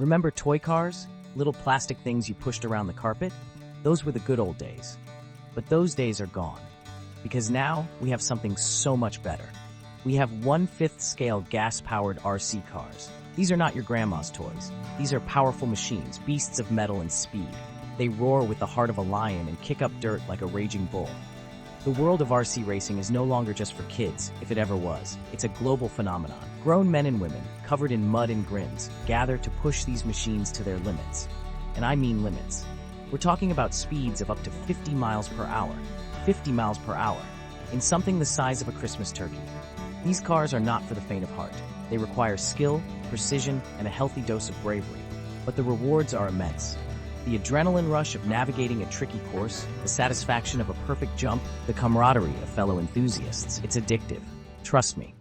Remember toy cars? Little plastic things you pushed around the carpet? Those were the good old days. But those days are gone. Because now we have something so much better. We have 1/5 scale gas-powered RC cars. These are not your grandma's toys. These are powerful machines, beasts of metal and speed. They roar with the heart of a lion and kick up dirt like a raging bull. The world of RC racing is no longer just for kids, if it ever was. It's a global phenomenon. Grown men and women, covered in mud and grins, gather to push these machines to their limits. And I mean limits. We're talking about speeds of up to 50 miles per hour. 50 miles per hour. In something the size of a Christmas turkey. These cars are not for the faint of heart. They require skill, precision, and a healthy dose of bravery. But the rewards are immense. The adrenaline rush of navigating a tricky course, the satisfaction of a perfect jump, the camaraderie of fellow enthusiasts. It's addictive. Trust me.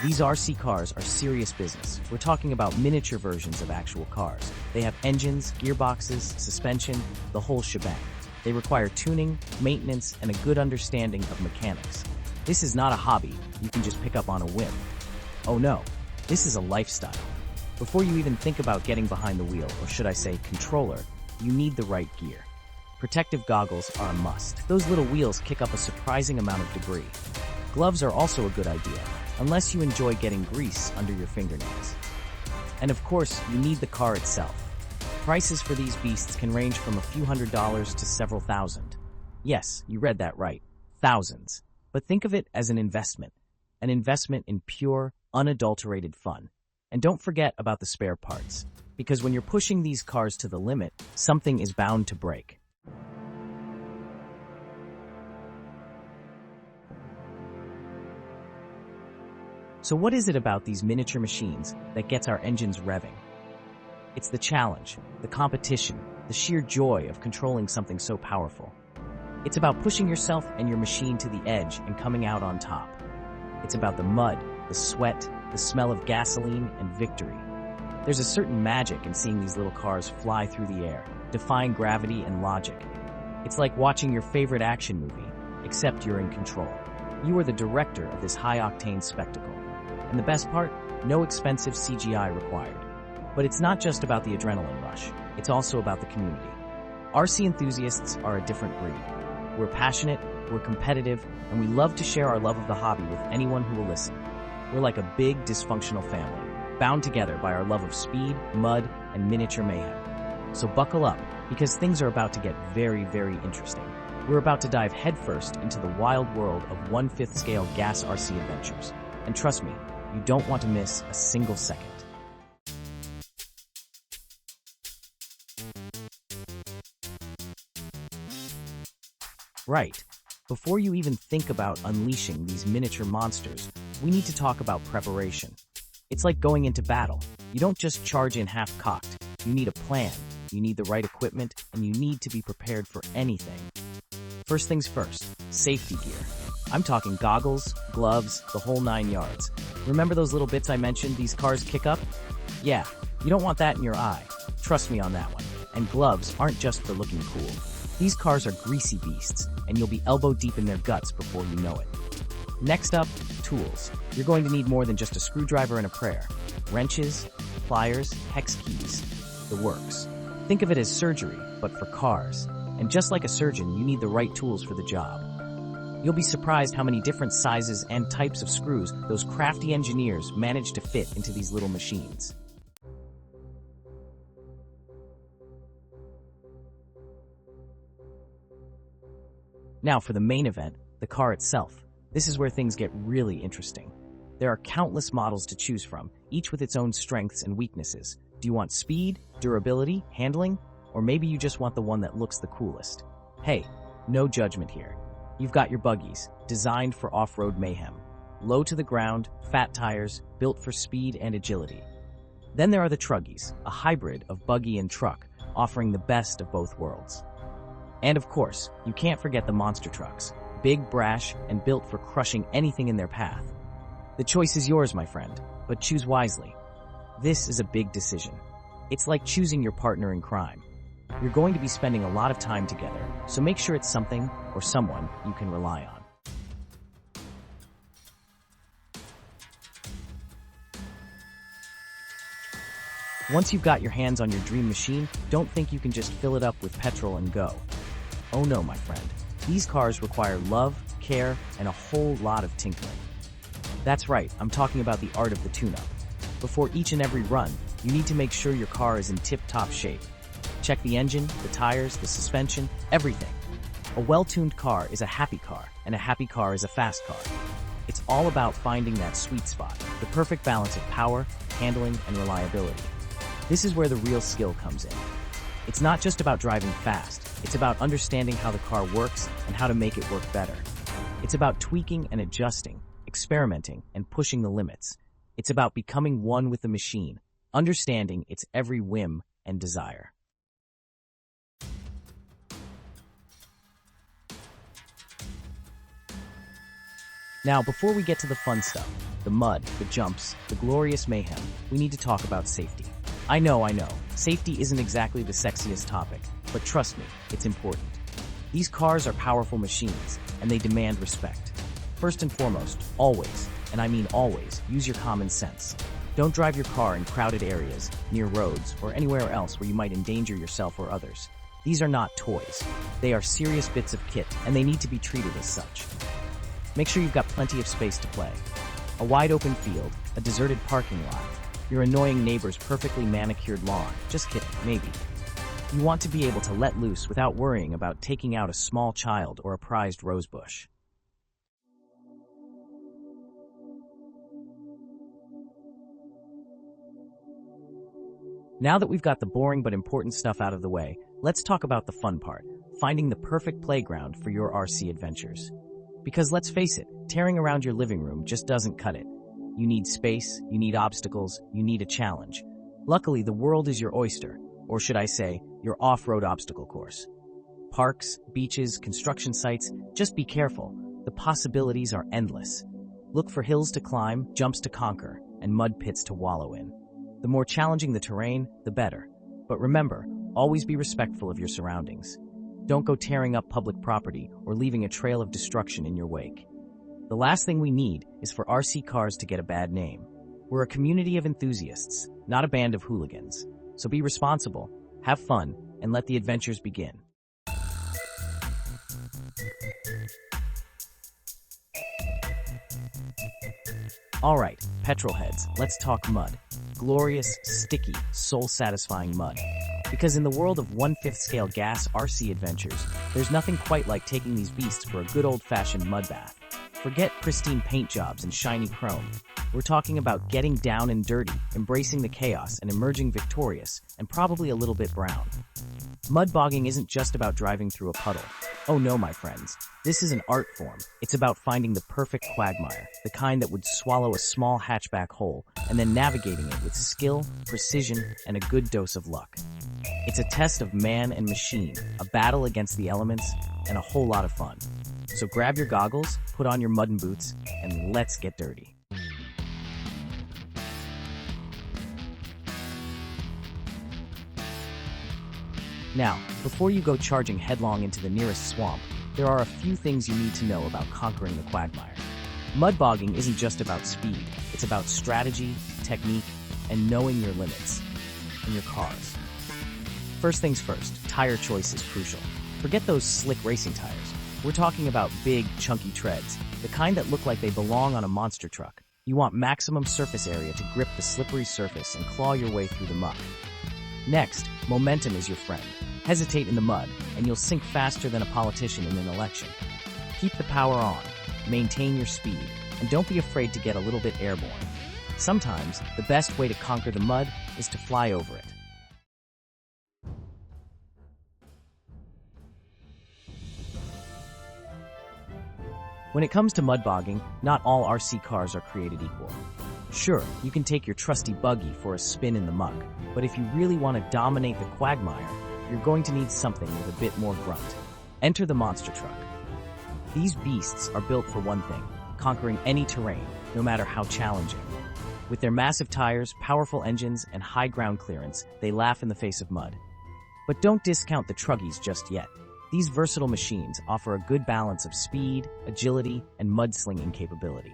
These RC cars are serious business. We're talking about miniature versions of actual cars. They have engines, gearboxes, suspension, the whole shebang. They require tuning, maintenance, and a good understanding of mechanics. This is not a hobby you can just pick up on a whim. Oh no, this is a lifestyle. Before you even think about getting behind the wheel, or should I say controller, you need the right gear. Protective goggles are a must. Those little wheels kick up a surprising amount of debris. Gloves are also a good idea, unless you enjoy getting grease under your fingernails. And of course, you need the car itself. Prices for these beasts can range from a few $100s to several thousand. Yes, you read that right. Thousands. But think of it as an investment in pure, unadulterated fun. And don't forget about the spare parts, because when you're pushing these cars to the limit, something is bound to break. So what is it about these miniature machines that gets our engines revving? It's the challenge, the competition, the sheer joy of controlling something so powerful. It's about pushing yourself and your machine to the edge and coming out on top. It's about the mud, the sweat, the smell of gasoline, and victory. There's a certain magic in seeing these little cars fly through the air, defying gravity and logic. It's like watching your favorite action movie, except you're in control. You are the director of this high-octane spectacle. And the best part? No expensive CGI required. But it's not just about the adrenaline rush. It's also about the community. RC enthusiasts are a different breed. We're passionate, we're competitive, and we love to share our love of the hobby with anyone who will listen. We're like a big, dysfunctional family, bound together by our love of speed, mud, and miniature mayhem. So buckle up, because things are about to get very, very interesting. We're about to dive headfirst into the wild world of 1/5 scale gas RC adventures. And trust me, you don't want to miss a single second. Right. Before you even think about unleashing these miniature monsters, we need to talk about preparation. It's like going into battle. You don't just charge in half-cocked. You need a plan, you need the right equipment, and you need to be prepared for anything. First things first, safety gear. I'm talking goggles, gloves, the whole 9 yards. Remember those little bits I mentioned these cars kick up? Yeah, you don't want that in your eye. Trust me on that one. And gloves aren't just for looking cool. These cars are greasy beasts, and you'll be elbow deep in their guts before you know it. Next up, tools. You're going to need more than just a screwdriver and a prayer. Wrenches, pliers, hex keys, the works. Think of it as surgery, but for cars. And just like a surgeon, you need the right tools for the job. You'll be surprised how many different sizes and types of screws those crafty engineers manage to fit into these little machines. Now for the main event, the car itself. This is where things get really interesting. There are countless models to choose from, each with its own strengths and weaknesses. Do you want speed, durability, handling? Or maybe you just want the one that looks the coolest? Hey, no judgment here. You've got your buggies, designed for off-road mayhem. Low to the ground, fat tires, built for speed and agility. Then there are the truggies, a hybrid of buggy and truck, offering the best of both worlds. And of course, you can't forget the monster trucks, big, brash, and built for crushing anything in their path. The choice is yours, my friend, but choose wisely. This is a big decision. It's like choosing your partner in crime. You're going to be spending a lot of time together, so make sure it's something or someone you can rely on. Once you've got your hands on your dream machine, don't think you can just fill it up with petrol and go. Oh no, my friend. These cars require love, care, and a whole lot of tinkering. That's right, I'm talking about the art of the tune-up. Before each and every run, you need to make sure your car is in tip-top shape. Check the engine, the tires, the suspension, everything. A well-tuned car is a happy car, and a happy car is a fast car. It's all about finding that sweet spot, the perfect balance of power, handling, and reliability. This is where the real skill comes in. It's not just about driving fast, it's about understanding how the car works and how to make it work better. It's about tweaking and adjusting, experimenting, and pushing the limits. It's about becoming one with the machine, understanding its every whim and desire. Now, before we get to the fun stuff, the mud, the jumps, the glorious mayhem, we need to talk about safety. I know, safety isn't exactly the sexiest topic, but trust me, it's important. These cars are powerful machines, and they demand respect. First and foremost, always, and I mean always, use your common sense. Don't drive your car in crowded areas, near roads, or anywhere else where you might endanger yourself or others. These are not toys. They are serious bits of kit, and they need to be treated as such. Make sure you've got plenty of space to play. A wide open field, a deserted parking lot, your annoying neighbor's perfectly manicured lawn. Just kidding, maybe. You want to be able to let loose without worrying about taking out a small child or a prized rosebush. Now that we've got the boring but important stuff out of the way, let's talk about the fun part, finding the perfect playground for your RC adventures. Because let's face it, tearing around your living room just doesn't cut it. You need space, you need obstacles, you need a challenge. Luckily, the world is your oyster, or should I say, your off-road obstacle course. Parks, beaches, construction sites, just be careful. The possibilities are endless. Look for hills to climb, jumps to conquer, and mud pits to wallow in. The more challenging the terrain, the better. But remember, always be respectful of your surroundings. Don't go tearing up public property or leaving a trail of destruction in your wake. The last thing we need is for RC cars to get a bad name. We're a community of enthusiasts, not a band of hooligans. So be responsible, have fun, and let the adventures begin. Alright, petrol heads, let's talk mud. Glorious, sticky, soul-satisfying mud. Because in the world of 1/5 scale gas RC adventures, there's nothing quite like taking these beasts for a good old-fashioned mud bath. Forget pristine paint jobs and shiny chrome. We're talking about getting down and dirty, embracing the chaos, and emerging victorious, and probably a little bit brown. Mud bogging isn't just about driving through a puddle. Oh no, my friends. This is an art form. It's about finding the perfect quagmire, the kind that would swallow a small hatchback hole, and then navigating it with skill, precision, and a good dose of luck. It's a test of man and machine, a battle against the elements, and a whole lot of fun. So grab your goggles, put on your mudden boots, and let's get dirty. Now, before you go charging headlong into the nearest swamp, there are a few things you need to know about conquering the quagmire. Mud bogging isn't just about speed, it's about strategy, technique, and knowing your limits in your cars. First things first, tire choice is crucial. Forget those slick racing tires. We're talking about big, chunky treads, the kind that look like they belong on a monster truck. You want maximum surface area to grip the slippery surface and claw your way through the muck. Next, momentum is your friend. Hesitate in the mud, and you'll sink faster than a politician in an election. Keep the power on, maintain your speed, and don't be afraid to get a little bit airborne. Sometimes, the best way to conquer the mud is to fly over it. When it comes to mud bogging, not all RC cars are created equal. Sure, you can take your trusty buggy for a spin in the muck, but if you really want to dominate the quagmire, you're going to need something with a bit more grunt. Enter the monster truck. These beasts are built for one thing, conquering any terrain, no matter how challenging. With their massive tires, powerful engines, and high ground clearance, they laugh in the face of mud. But don't discount the truggies just yet. These versatile machines offer a good balance of speed, agility, and mudslinging capability.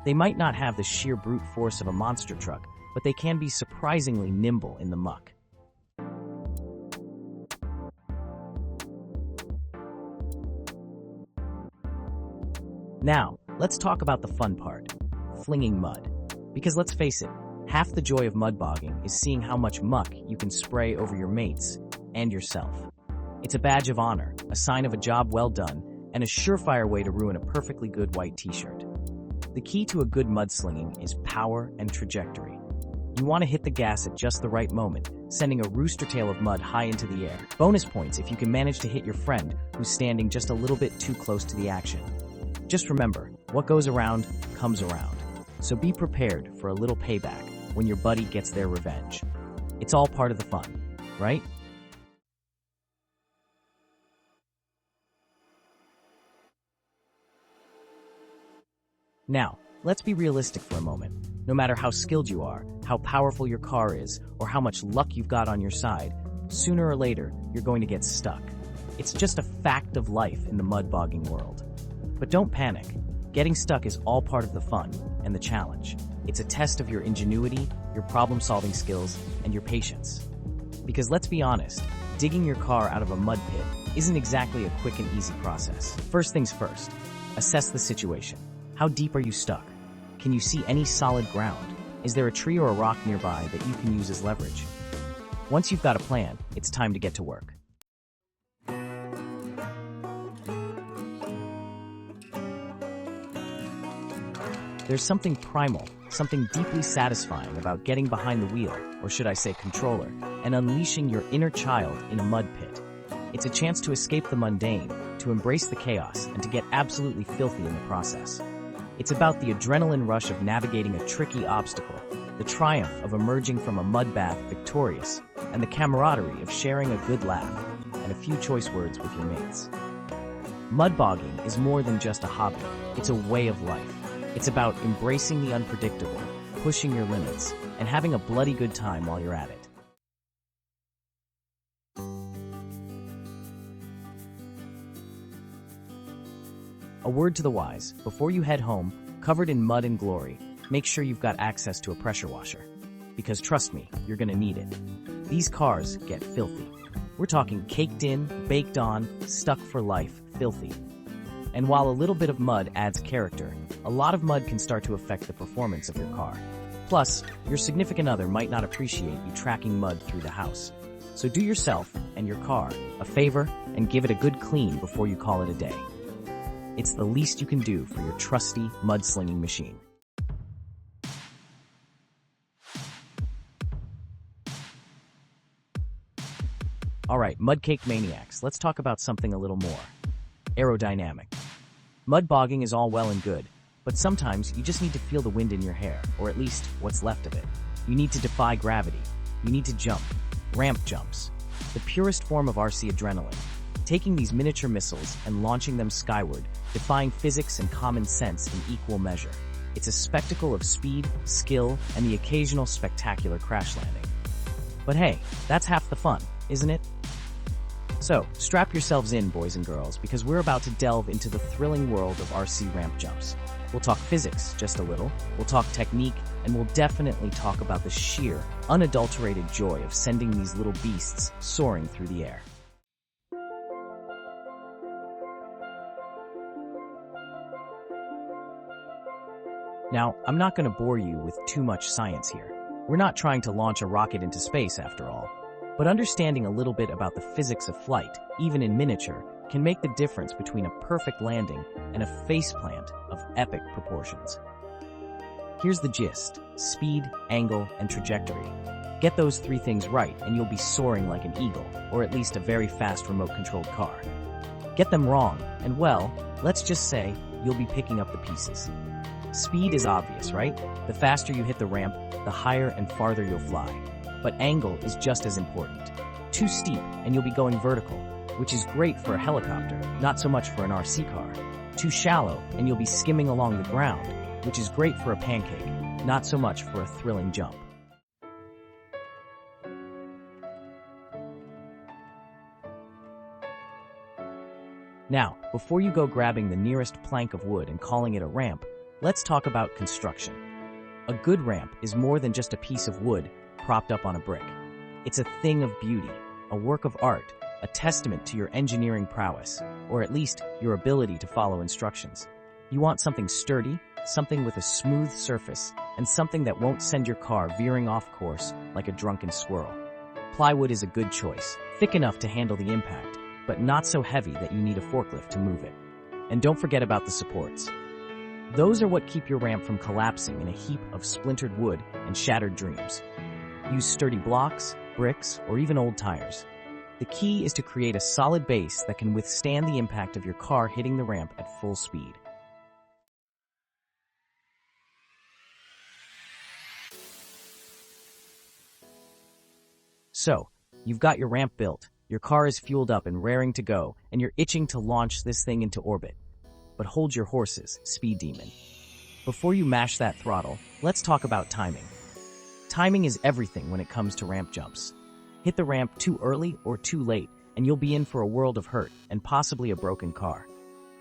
They might not have the sheer brute force of a monster truck, but they can be surprisingly nimble in the muck. Now, let's talk about the fun part, flinging mud. Because let's face it, half the joy of mud bogging is seeing how much muck you can spray over your mates and yourself. It's a badge of honor, a sign of a job well done, and a surefire way to ruin a perfectly good white t-shirt. The key to a good mudslinging is power and trajectory. You want to hit the gas at just the right moment, sending a rooster tail of mud high into the air. Bonus points if you can manage to hit your friend who's standing just a little bit too close to the action. Just remember, what goes around comes around. So be prepared for a little payback when your buddy gets their revenge. It's all part of the fun, right? Now, let's be realistic for a moment. No matter how skilled you are, how powerful your car is, or how much luck you've got on your side, sooner or later, you're going to get stuck. It's just a fact of life in the mud bogging world. But don't panic. Getting stuck is all part of the fun and the challenge. It's a test of your ingenuity, your problem-solving skills, and your patience. Because let's be honest, digging your car out of a mud pit isn't exactly a quick and easy process. First things first, assess the situation. How deep are you stuck? Can you see any solid ground? Is there a tree or a rock nearby that you can use as leverage? Once you've got a plan, it's time to get to work. There's something primal, something deeply satisfying about getting behind the wheel, or should I say controller, and unleashing your inner child in a mud pit. It's a chance to escape the mundane, to embrace the chaos, and to get absolutely filthy in the process. It's about the adrenaline rush of navigating a tricky obstacle, the triumph of emerging from a mud bath victorious, and the camaraderie of sharing a good laugh and a few choice words with your mates. Mud bogging is more than just a hobby, it's a way of life. It's about embracing the unpredictable, pushing your limits, and having a bloody good time while you're at it. A word to the wise, before you head home, covered in mud and glory, make sure you've got access to a pressure washer. Because trust me, you're gonna need it. These cars get filthy. We're talking caked in, baked on, stuck for life, filthy. And while a little bit of mud adds character, a lot of mud can start to affect the performance of your car. Plus, your significant other might not appreciate you tracking mud through the house. So do yourself and your car a favor and give it a good clean before you call it a day. It's the least you can do for your trusty mudslinging machine. Alright, mudcake maniacs, let's talk about something a little more. Aerodynamic. Mud bogging is all well and good, but sometimes you just need to feel the wind in your hair, or at least what's left of it. You need to defy gravity. You need to jump. Ramp jumps. The purest form of RC adrenaline. Taking these miniature missiles and launching them skyward, defying physics and common sense in equal measure. It's a spectacle of speed, skill, and the occasional spectacular crash landing. But hey, that's half the fun, isn't it? So, strap yourselves in, boys and girls, because we're about to delve into the thrilling world of RC ramp jumps. We'll talk physics just a little, we'll talk technique, and we'll definitely talk about the sheer, unadulterated joy of sending these little beasts soaring through the air. Now, I'm not going to bore you with too much science here. We're not trying to launch a rocket into space, after all. But understanding a little bit about the physics of flight, even in miniature, can make the difference between a perfect landing and a faceplant of epic proportions. Here's the gist: speed, angle, and trajectory. Get those three things right and you'll be soaring like an eagle, or at least a very fast remote-controlled car. Get them wrong, and well, let's just say you'll be picking up the pieces. Speed is obvious, right? The faster you hit the ramp, the higher and farther you'll fly. But angle is just as important. Too steep and you'll be going vertical, which is great for a helicopter, not so much for an RC car. Too shallow and you'll be skimming along the ground, which is great for a pancake, not so much for a thrilling jump. Now, before you go grabbing the nearest plank of wood and calling it a ramp, let's talk about construction. A good ramp is more than just a piece of wood propped up on a brick. It's a thing of beauty, a work of art, a testament to your engineering prowess, or at least your ability to follow instructions. You want something sturdy, something with a smooth surface, and something that won't send your car veering off course like a drunken squirrel. Plywood is a good choice, thick enough to handle the impact, but not so heavy that you need a forklift to move it. And don't forget about the supports. Those are what keep your ramp from collapsing in a heap of splintered wood and shattered dreams. Use sturdy blocks, bricks, or even old tires. The key is to create a solid base that can withstand the impact of your car hitting the ramp at full speed. So, you've got your ramp built, your car is fueled up and raring to go, and you're itching to launch this thing into orbit. But hold your horses, Speed Demon. Before you mash that throttle, let's talk about timing. Timing is everything when it comes to ramp jumps. Hit the ramp too early or too late, and you'll be in for a world of hurt and possibly a broken car.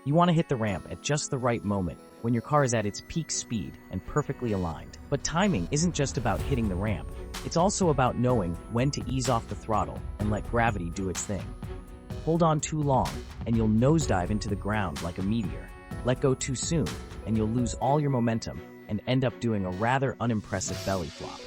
You want to hit the ramp at just the right moment, when your car is at its peak speed and perfectly aligned. But timing isn't just about hitting the ramp. It's also about knowing when to ease off the throttle and let gravity do its thing. Hold on too long, and you'll nosedive into the ground like a meteor. Let go too soon, and you'll lose all your momentum and end up doing a rather unimpressive belly flop.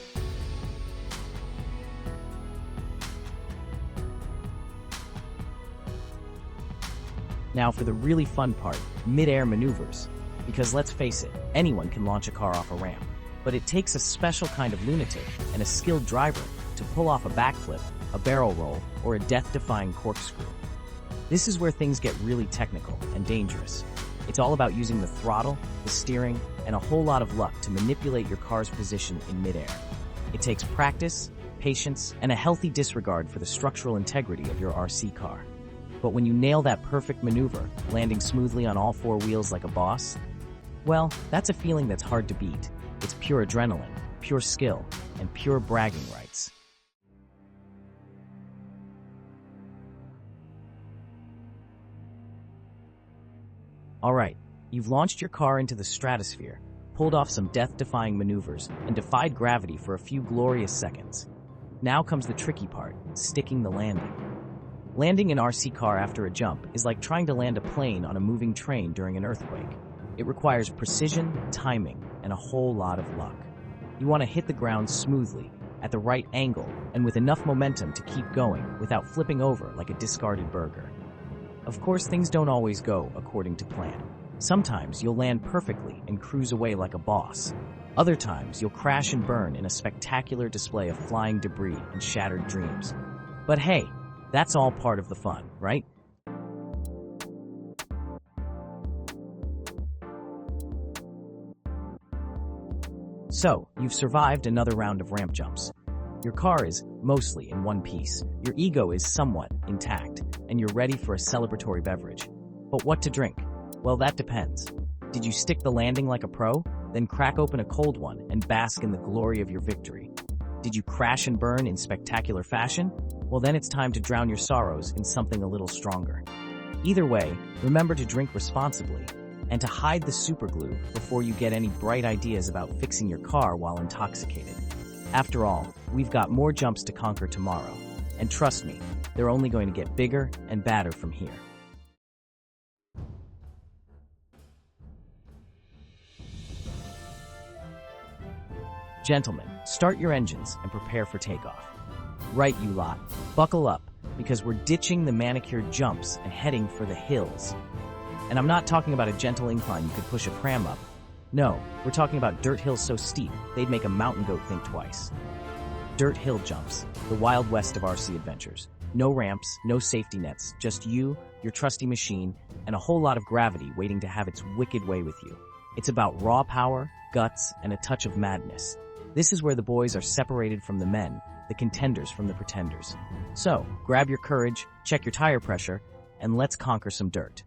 Now for the really fun part, mid-air maneuvers. Because let's face it, anyone can launch a car off a ramp. But it takes a special kind of lunatic and a skilled driver to pull off a backflip, a barrel roll, or a death-defying corkscrew. This is where things get really technical and dangerous. It's all about using the throttle, the steering, and a whole lot of luck to manipulate your car's position in midair. It takes practice, patience, and a healthy disregard for the structural integrity of your RC car. But when you nail that perfect maneuver, landing smoothly on all four wheels like a boss, well, that's a feeling that's hard to beat. It's pure adrenaline, pure skill, and pure bragging rights. Alright, you've launched your car into the stratosphere, pulled off some death-defying maneuvers, and defied gravity for a few glorious seconds. Now comes the tricky part, sticking the landing. Landing an RC car after a jump is like trying to land a plane on a moving train during an earthquake. It requires precision, timing, and a whole lot of luck. You want to hit the ground smoothly, at the right angle, and with enough momentum to keep going without flipping over like a discarded burger. Of course, things don't always go according to plan. Sometimes you'll land perfectly and cruise away like a boss. Other times you'll crash and burn in a spectacular display of flying debris and shattered dreams. But hey, that's all part of the fun, right? So, you've survived another round of ramp jumps. Your car is mostly in one piece, your ego is somewhat intact, and you're ready for a celebratory beverage. But what to drink? Well, that depends. Did you stick the landing like a pro? Then crack open a cold one and bask in the glory of your victory. Did you crash and burn in spectacular fashion? Well, then it's time to drown your sorrows in something a little stronger. Either way, remember to drink responsibly and to hide the superglue before you get any bright ideas about fixing your car while intoxicated. After all, we've got more jumps to conquer tomorrow. And trust me, they're only going to get bigger and badder from here. Gentlemen, start your engines and prepare for takeoff. Right, you lot, buckle up, because we're ditching the manicured jumps and heading for the hills. And I'm not talking about a gentle incline you could push a pram up. No, we're talking about dirt hills so steep, they'd make a mountain goat think twice. Dirt hill jumps, the wild west of RC adventures. No ramps, no safety nets, just you, your trusty machine, and a whole lot of gravity waiting to have its wicked way with you. It's about raw power, guts, and a touch of madness. This is where the boys are separated from the men, the contenders from the pretenders. So, grab your courage, check your tire pressure, and let's conquer some dirt.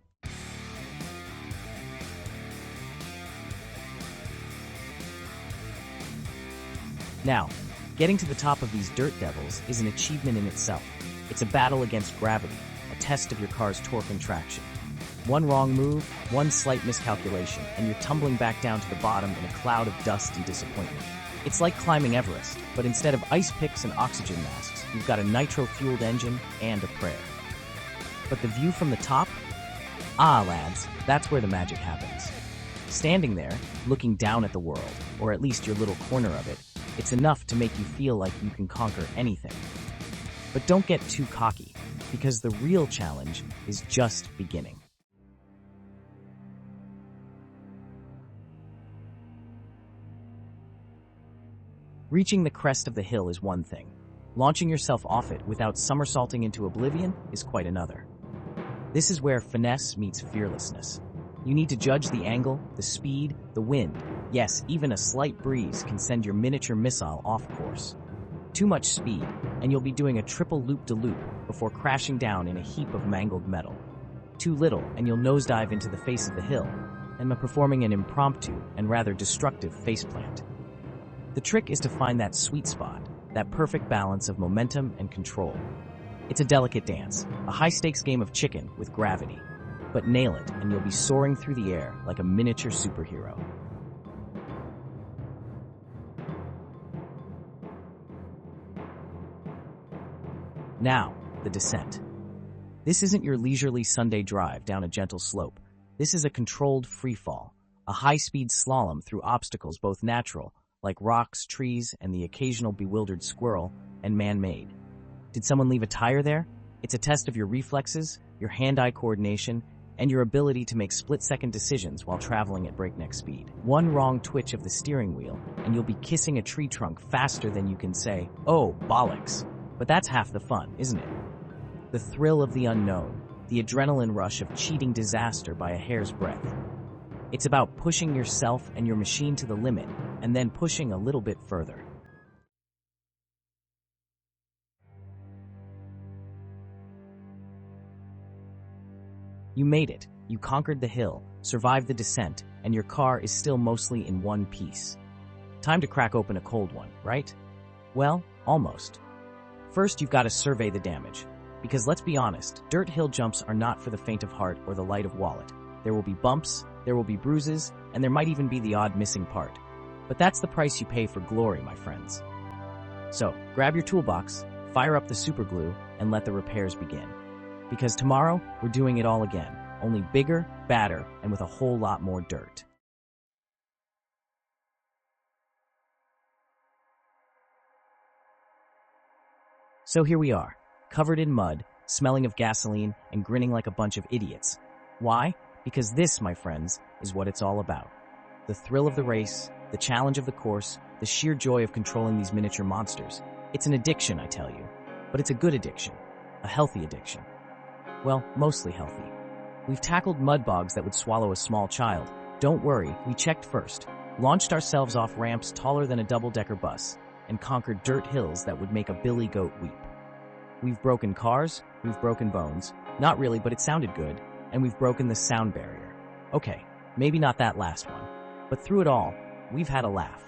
Now, getting to the top of these dirt devils is an achievement in itself. It's a battle against gravity, a test of your car's torque and traction. One wrong move, one slight miscalculation, and you're tumbling back down to the bottom in a cloud of dust and disappointment. It's like climbing Everest, but instead of ice picks and oxygen masks, you've got a nitro-fueled engine and a prayer. But the view from the top? Ah, lads, that's where the magic happens. Standing there, looking down at the world, or at least your little corner of it, it's enough to make you feel like you can conquer anything. But don't get too cocky, because the real challenge is just beginning. Reaching the crest of the hill is one thing. Launching yourself off it without somersaulting into oblivion is quite another. This is where finesse meets fearlessness. You need to judge the angle, the speed, the wind. Yes, even a slight breeze can send your miniature missile off course. Too much speed, and you'll be doing a triple loop-de-loop before crashing down in a heap of mangled metal. Too little, and you'll nosedive into the face of the hill, and performing an impromptu and rather destructive faceplant. The trick is to find that sweet spot, that perfect balance of momentum and control. It's a delicate dance, a high-stakes game of chicken with gravity. But nail it, and you'll be soaring through the air like a miniature superhero. Now, the descent. This isn't your leisurely Sunday drive down a gentle slope. This is a controlled freefall, a high-speed slalom through obstacles both natural, like rocks, trees, and the occasional bewildered squirrel, and man-made. Did someone leave a tire there? It's a test of your reflexes, your hand-eye coordination, and your ability to make split-second decisions while traveling at breakneck speed. One wrong twitch of the steering wheel, and you'll be kissing a tree trunk faster than you can say, "Oh, bollocks." But that's half the fun, isn't it? The thrill of the unknown, the adrenaline rush of cheating disaster by a hair's breadth. It's about pushing yourself and your machine to the limit, and then pushing a little bit further. You made it. You conquered the hill, survived the descent, and your car is still mostly in one piece. Time to crack open a cold one, right? Well, almost. First, you've got to survey the damage. Because let's be honest, dirt hill jumps are not for the faint of heart or the light of wallet. There will be bumps, there will be bruises, and there might even be the odd missing part. But that's the price you pay for glory, my friends. So, grab your toolbox, fire up the superglue, and let the repairs begin. Because tomorrow, we're doing it all again, only bigger, badder, and with a whole lot more dirt. So here we are, covered in mud, smelling of gasoline, and grinning like a bunch of idiots. Why? Because this, my friends, is what it's all about. The thrill of the race, the challenge of the course, the sheer joy of controlling these miniature monsters. It's an addiction, I tell you. But it's a good addiction. A healthy addiction. Well, mostly healthy. We've tackled mud bogs that would swallow a small child. Don't worry, we checked first. Launched ourselves off ramps taller than a double-decker bus, and conquered dirt hills that would make a billy goat weep. We've broken cars, we've broken bones. Not really, but it sounded good. And we've broken the sound barrier. Okay, maybe not that last one. But through it all, we've had a laugh.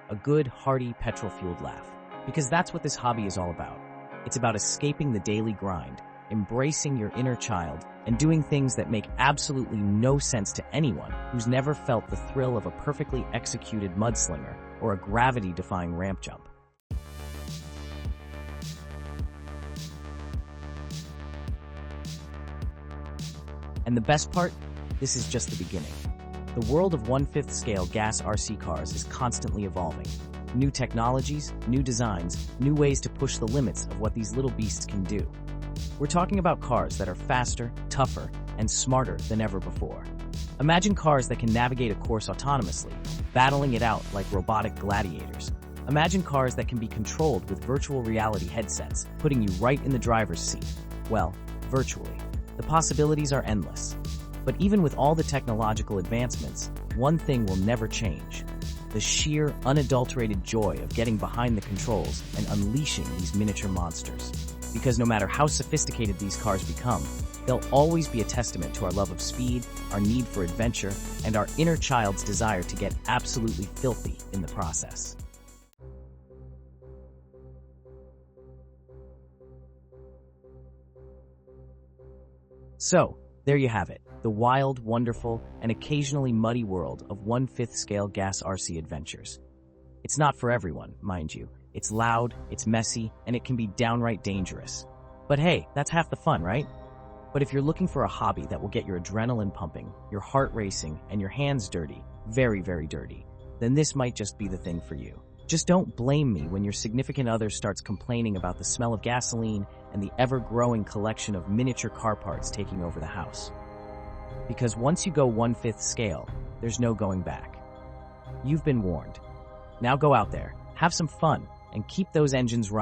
A good, hearty, petrol-fueled laugh. Because that's what this hobby is all about. It's about escaping the daily grind, embracing your inner child, and doing things that make absolutely no sense to anyone who's never felt the thrill of a perfectly executed mudslinger or a gravity-defying ramp jump. And the best part? This is just the beginning. The world of 1/5 scale gas RC cars is constantly evolving. New technologies, new designs, new ways to push the limits of what these little beasts can do. We're talking about cars that are faster, tougher, and smarter than ever before. Imagine cars that can navigate a course autonomously, battling it out like robotic gladiators. Imagine cars that can be controlled with virtual reality headsets, putting you right in the driver's seat. Well, virtually. The possibilities are endless. But even with all the technological advancements, one thing will never change. The sheer, unadulterated joy of getting behind the controls and unleashing these miniature monsters. Because no matter how sophisticated these cars become, they'll always be a testament to our love of speed, our need for adventure, and our inner child's desire to get absolutely filthy in the process. So, There you have it, the wild, wonderful, and occasionally muddy world of 1/5 scale gas RC adventures. It's not for everyone, mind you. It's loud, it's messy, and it can be downright dangerous. But hey, that's half the fun, right? But if you're looking for a hobby that will get your adrenaline pumping, your heart racing, and your hands dirty, very, very dirty, then this might just be the thing for you. Just don't blame me when your significant other starts complaining about the smell of gasoline and the ever-growing collection of miniature car parts taking over the house. Because once you go 1/5 scale, there's no going back. You've been warned. Now go out there, have some fun, and keep those engines running.